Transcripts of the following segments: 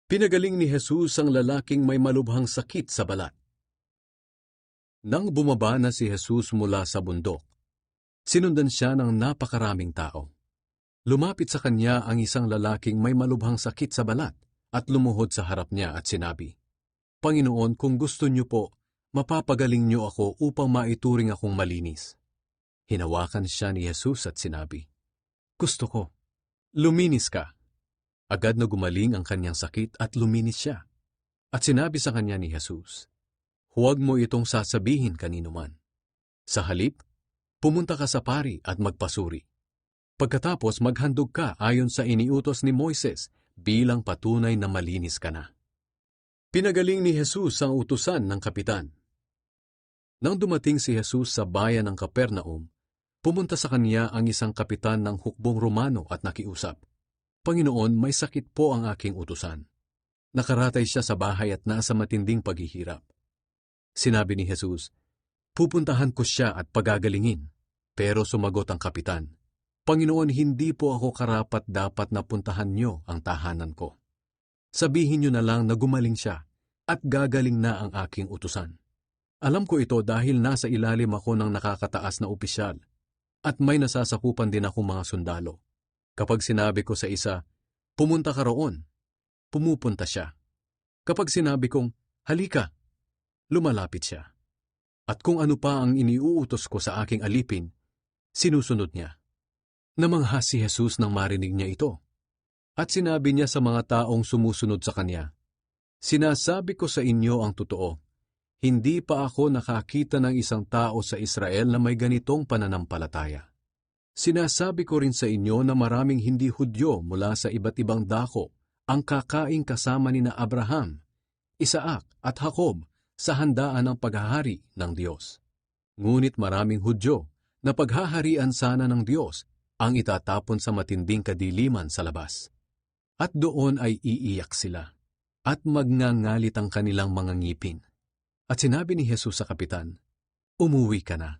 Pinagaling ni Jesus ang lalaking may malubhang sakit sa balat. Nang bumaba na si Jesus mula sa bundok, sinundan siya ng napakaraming tao. Lumapit sa kanya ang isang lalaking may malubhang sakit sa balat at lumuhod sa harap niya at sinabi, "Panginoon, kung gusto niyo po, mapapagaling niyo ako upang maituring akong malinis." Hinawakan siya ni Jesus at sinabi, "Gusto ko, luminis ka." Agad na gumaling ang kanyang sakit at luminis siya. At sinabi sa kanya ni Jesus, "Huwag mo itong sasabihin kanino man. Sa halip, pumunta ka sa pari at magpasuri. Pagkatapos maghandog ka ayon sa iniutos ni Moises bilang patunay na malinis ka na." Pinagaling ni Jesus ang utusan ng kapitan. Nang dumating si Jesus sa bayan ng Capernaum, pumunta sa kanya ang isang kapitan ng hukbong Romano at nakiusap, "Panginoon, may sakit po ang aking utusan. Nakaratay siya sa bahay at nasa matinding paghihirap." Sinabi ni Jesus, "Pupuntahan ko siya at pagagalingin." Pero sumagot ang kapitan, "Panginoon, hindi po ako karapat dapat na puntahan niyo ang tahanan ko. Sabihin niyo na lang na gumaling siya at gagaling na ang aking utusan. Alam ko ito dahil nasa ilalim ako ng nakakataas na opisyal at may nasasakupan din akong mga sundalo. Kapag sinabi ko sa isa, 'Pumunta ka roon,' pumupunta siya. Kapag sinabi kong, 'Halika,' lumalapit siya. At kung ano pa ang iniuutos ko sa aking alipin, sinusunod niya." Namangha si Jesus nang marinig niya ito. At sinabi niya sa mga taong sumusunod sa kanya, "Sinasabi ko sa inyo ang totoo, hindi pa ako nakakita ng isang tao sa Israel na may ganitong pananampalataya. Sinasabi ko rin sa inyo na maraming hindi Hudyo mula sa iba't ibang dako ang kakaing kasama ni na Abraham, Isaac at Jacob sa handaan ng paghahari ng Diyos. Ngunit maraming Hudyo na paghaharian sana ng Diyos ang itatapon sa matinding kadiliman sa labas. At doon ay iiyak sila at magngangalit ang kanilang mga ngipin." At sinabi ni Jesus sa kapitan, "Umuwi ka na.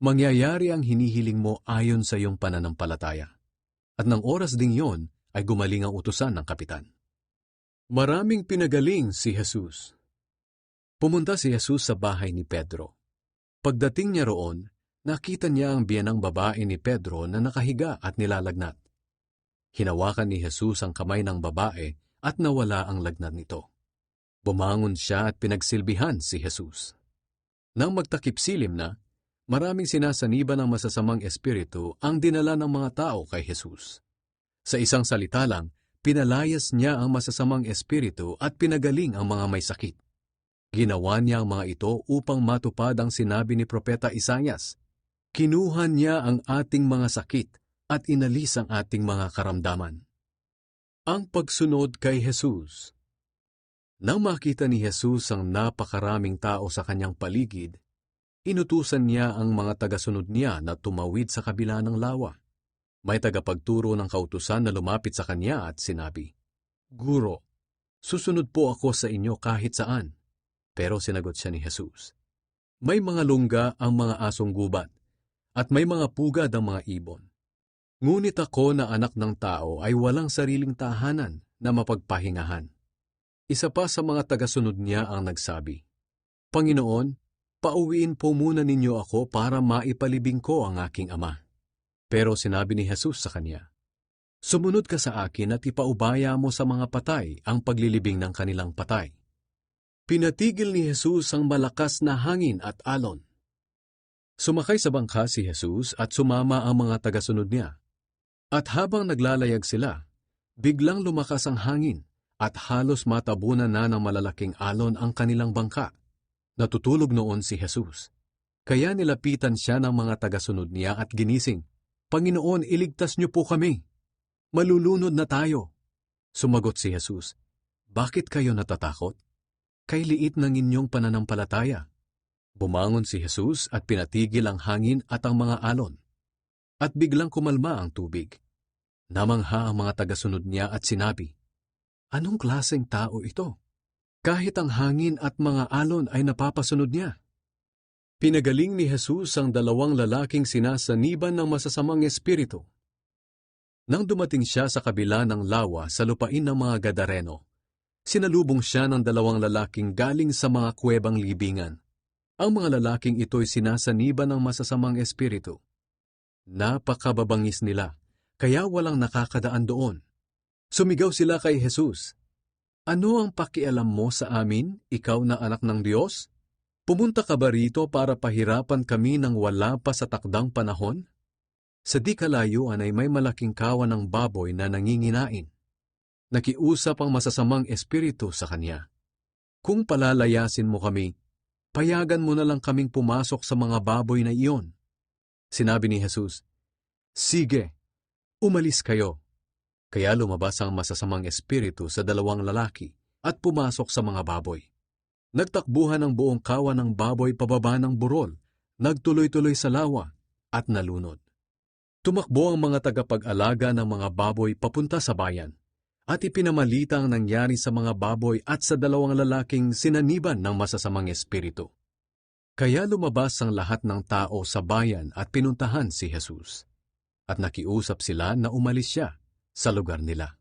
Mangyayari ang hinihiling mo ayon sa iyong pananampalataya." At ng oras ding yon ay gumaling ang utusan ng kapitan. Maraming pinagaling si Jesus. Pumunta si Jesus sa bahay ni Pedro. Pagdating niya roon, nakita niya ang biyanang babae ni Pedro na nakahiga at nilalagnat. Hinawakan ni Jesus ang kamay ng babae at nawala ang lagnat nito. Bumangon siya at pinagsilbihan si Jesus. Nang magtakip silim na, maraming sinasaniba ng masasamang espiritu ang dinala ng mga tao kay Jesus. Sa isang salita lang, pinalayas niya ang masasamang espiritu at pinagaling ang mga may sakit. Ginawa niya ang mga ito upang matupad ang sinabi ni Propeta Isaias. Kinuha niya ang ating mga sakit at inalis ang ating mga karamdaman. Ang pagsunod kay Jesus. Nang makita ni Jesus ang napakaraming tao sa kanyang paligid, inutusan niya ang mga tagasunod niya na tumawid sa kabila ng lawa. May tagapagturo ng kautusan na lumapit sa kanya at sinabi, "Guro, susunod po ako sa inyo kahit saan." Pero sinagot siya ni Jesus, "May mga lungga ang mga asong gubat, at may mga pugad ang mga ibon. Ngunit ako na anak ng tao ay walang sariling tahanan na mapagpahingahan." Isa pa sa mga tagasunod niya ang nagsabi, "Panginoon, pauwiin po muna ninyo ako para maipalibing ko ang aking ama." Pero sinabi ni Jesus sa kanya, "Sumunod ka sa akin at ipaubaya mo sa mga patay ang paglilibing ng kanilang patay." Pinatigil ni Jesus ang malakas na hangin at alon. Sumakay sa bangka si Jesus at sumama ang mga tagasunod niya. At habang naglalayag sila, biglang lumakas ang hangin at halos matabunan na ng malalaking alon ang kanilang bangka. Natutulog noon si Jesus. Kaya nilapitan siya ng mga tagasunod niya at ginising, "Panginoon, iligtas niyo po kami. Malulunod na tayo." Sumagot si Jesus, "Bakit kayo natatakot? Kay liit ng inyong pananampalataya." Bumangon si Jesus at pinatigil ang hangin at ang mga alon. At biglang kumalma ang tubig. Namangha ang mga tagasunod niya at sinabi, "Anong klaseng tao ito? Kahit ang hangin at mga alon ay napapasunod niya." Pinagaling ni Jesus ang dalawang lalaking sinasaniban ng masasamang espiritu. Nang dumating siya sa kabila ng lawa sa lupain ng mga Gadareno, Sinalubong siya ng dalawang lalaking galing sa mga kuwebang libingan. Ang mga lalaking ito'y sinasaniba ng masasamang espiritu. Napakababangis nila, kaya walang nakakadaan doon. Sumigaw sila kay Jesus, "Ano ang pakialam mo sa amin, ikaw na anak ng Diyos? Pumunta ka ba rito para pahirapan kami nang wala pa sa takdang panahon?" Sa di kalayuan ay may malaking kawan ng baboy na nanginginain. Nakiusap ang masasamang espiritu sa kanya, "Kung palalayasin mo kami, payagan mo na lang kaming pumasok sa mga baboy na iyon." Sinabi ni Jesus, "Sige, umalis kayo." Kaya lumabas ang masasamang espiritu sa dalawang lalaki at pumasok sa mga baboy. Nagtakbuhan ang buong kawan ng baboy pababa ng burol, nagtuloy-tuloy sa lawa at nalunod. Tumakbo ang mga tagapag-alaga ng mga baboy papunta sa bayan at ipinamalita ang nangyari sa mga baboy at sa dalawang lalaking sinaniban ng masasamang espiritu. Kaya lumabas ang lahat ng tao sa bayan at pinuntahan si Jesus. At nakiusap sila na umalis siya sa lugar nila.